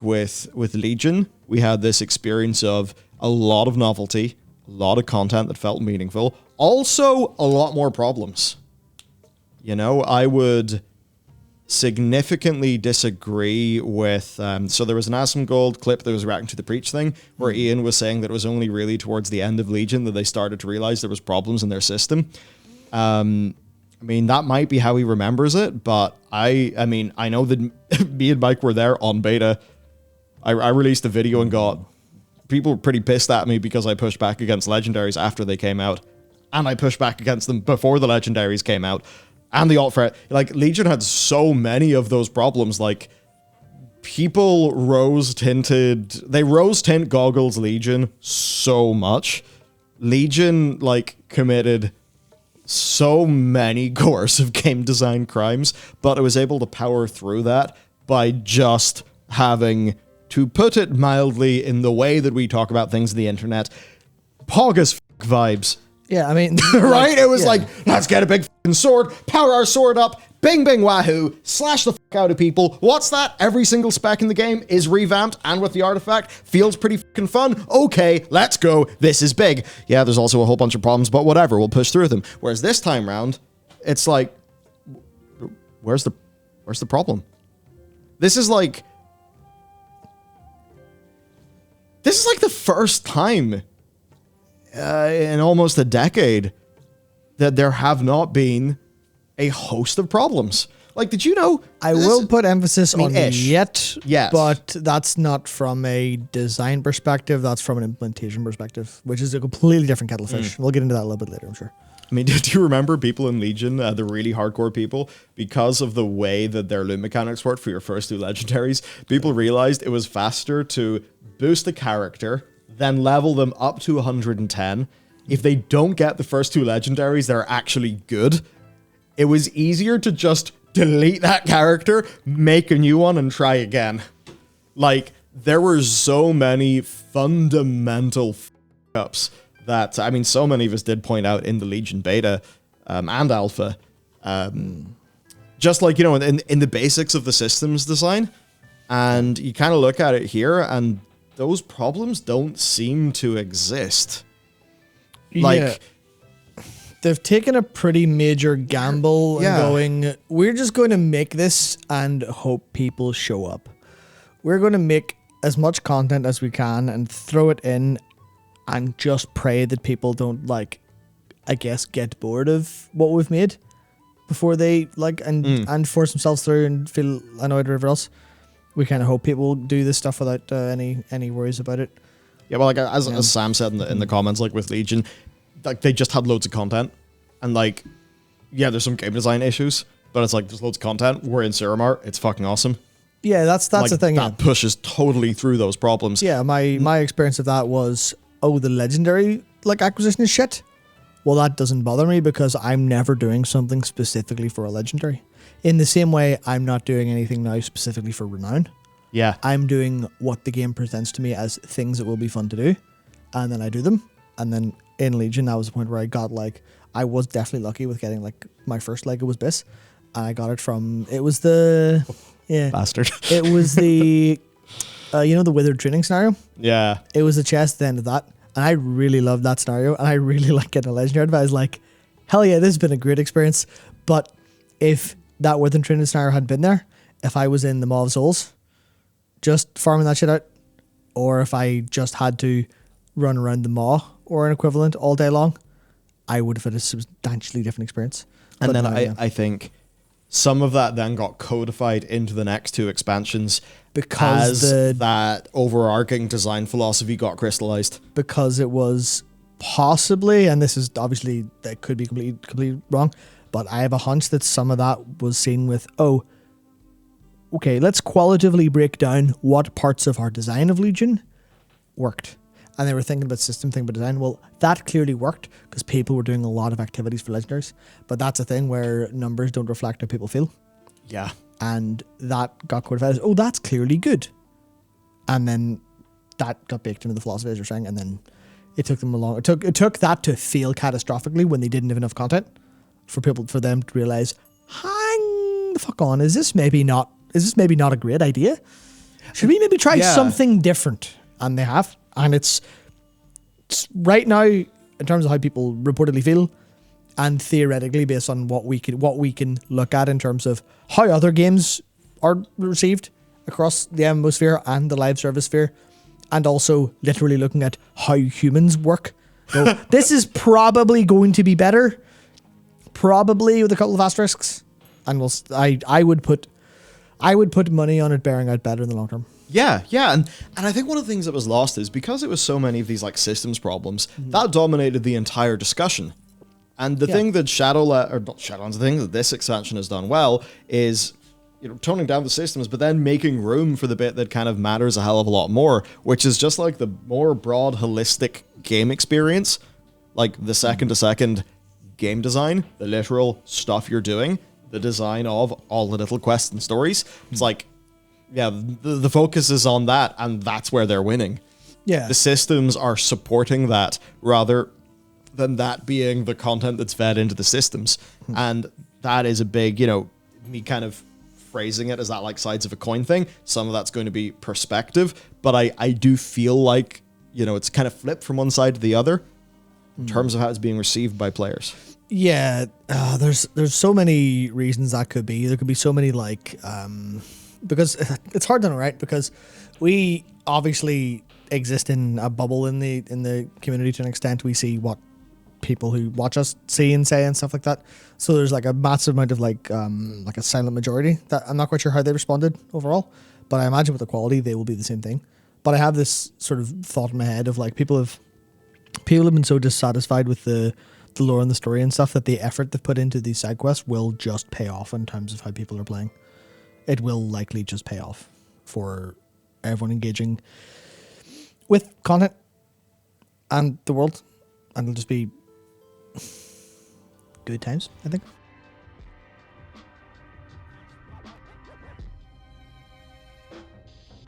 with Legion, we had this experience of a lot of novelty, a lot of content that felt meaningful, also a lot more problems. You know, I would significantly disagree with... so there was an Asmongold clip that was reacting to the Preach thing, where Ian was saying that it was only really towards the end of Legion that they started to realize there was problems in their system. I mean, that might be how he remembers it, but I mean, I know that me and Mike were there on beta. I released a video and got... People were pretty pissed at me because I pushed back against legendaries after they came out. And I pushed back against them before the legendaries came out. And the alt threat. Like, Legion had so many of those problems. Like, people they rose tint goggles Legion so much. Legion, like, committed so many coercive game design crimes, but it was able to power through that by just having... To put it mildly, in the way that we talk about things on the internet, pog as f*** vibes. Yeah, I mean... right? It was like, let's get a big f***ing sword, power our sword up, bing bing wahoo, slash the f*** out of people. What's that? Every single spec in the game is revamped, and with the artifact, feels pretty f***ing fun. Okay, let's go. This is big. Yeah, there's also a whole bunch of problems, but whatever, we'll push through them. Whereas this time round, it's like, where's the problem? This is like the first time in almost a decade that there have not been a host of problems. Like, did you know? I will put emphasis on yet, yes, but that's not from a design perspective. That's from an implementation perspective, which is a completely different kettle of fish. We'll get into that a little bit later, I'm sure. I mean, do you remember people in Legion, the really hardcore people, because of the way that their loot mechanics worked for your first two legendaries, people realized it was faster to boost a character, then level them up to 110. If they don't get the first two legendaries, they're actually good. It was easier to just delete that character, make a new one, and try again. Like, there were so many fundamental f***ups that, I mean, so many of us did point out in the Legion beta and alpha. Just like, you know, in the basics of the systems design. And you kind of look at it here, and those problems don't seem to exist. Like... Yeah. They've taken a pretty major gamble and going, we're just going to make this and hope people show up. We're going to make as much content as we can and throw it in and just pray that people don't, like, I guess, get bored of what we've made before they, like, and force themselves through and feel annoyed or whatever else. We kind of hope people do this stuff without any worries about it. Yeah, well, like, as Sam said in the comments, like, with Legion, like, they just had loads of content, and, like, yeah, there's some game design issues, but it's like, there's loads of content, we're in Suramar, it's fucking awesome. Yeah, that's like, the thing. That pushes totally through those problems. Yeah, my experience of that was, the legendary, like, acquisition is shit. Well, that doesn't bother me because I'm never doing something specifically for a legendary. In the same way, I'm not doing anything now specifically for Renown. Yeah. I'm doing what the game presents to me as things that will be fun to do, and then I do them, and then in Legion, that was the point where I got, like, I was definitely lucky with getting, like, my first Lego was Biss. And I got it from, it was the, Bastard. It was the, the Withered Training scenario. Yeah. It was the chest at the end of that. And I really loved that scenario. And I really like getting a legendary. But I was like, hell yeah, this has been a great experience. But if that Withered Training scenario had been there, if I was in the Maw of Souls, just farming that shit out, or if I just had to run around the Maw or an equivalent all day long, I would have had a substantially different experience. And then I think some of that then got codified into the next two expansions because that overarching design philosophy got crystallized. Because it was possibly, and this is obviously, that could be completely wrong, but I have a hunch that some of that was seen with, okay, let's qualitatively break down what parts of our design of Legion worked. And they were thinking about system, thinking about design. Well, that clearly worked because people were doing a lot of activities for legendaries. But that's a thing where numbers don't reflect how people feel. Yeah. And that got codified as, that's clearly good. And then that got baked into the philosophy, as you're saying. And then it took them along. It took that to fail catastrophically when they didn't have enough content for them to realize, hang the fuck on, is this maybe not a great idea? should we maybe try Yeah. something different? And they have. And it's right now, in terms of how people reportedly feel, and theoretically based on what we can look at in terms of how other games are received across the MMO sphere and the live service sphere, and also literally looking at how humans work. So this is probably going to be better, probably with a couple of asterisks, and I would put money on it bearing out better in the long term. Yeah, and I think one of the things that was lost is because it was so many of these like systems problems, that dominated the entire discussion. And the thing that the thing that this expansion has done well is, toning down the systems, but then making room for the bit that kind of matters a hell of a lot more, which is just like the more broad, holistic game experience, like the second-to-second game design, the literal stuff you're doing, the design of all the little quests and stories. It's like, yeah, the focus is on that, and that's where they're winning. Yeah. The systems are supporting that rather than that being the content that's fed into the systems. And that is a big, me kind of phrasing it as that like sides of a coin thing. Some of that's going to be perspective, but I do feel like, it's kind of flipped from one side to the other in terms of how it's being received by players. Yeah, there's so many reasons that could be. There could be so many because it's hard to know, right? Because we obviously exist in a bubble in the community to an extent. We see what people who watch us see and say and stuff like that. So there's like a massive amount of like a silent majority that I'm not quite sure how they responded overall, but I imagine with the quality they will be the same thing. But I have this sort of thought in my head of like people have been so dissatisfied with the lore and the story and stuff that the effort they've put into these side quests will just pay off in terms of how people are playing. It will likely just pay off for everyone engaging with content and the world, and it'll just be good times, I think.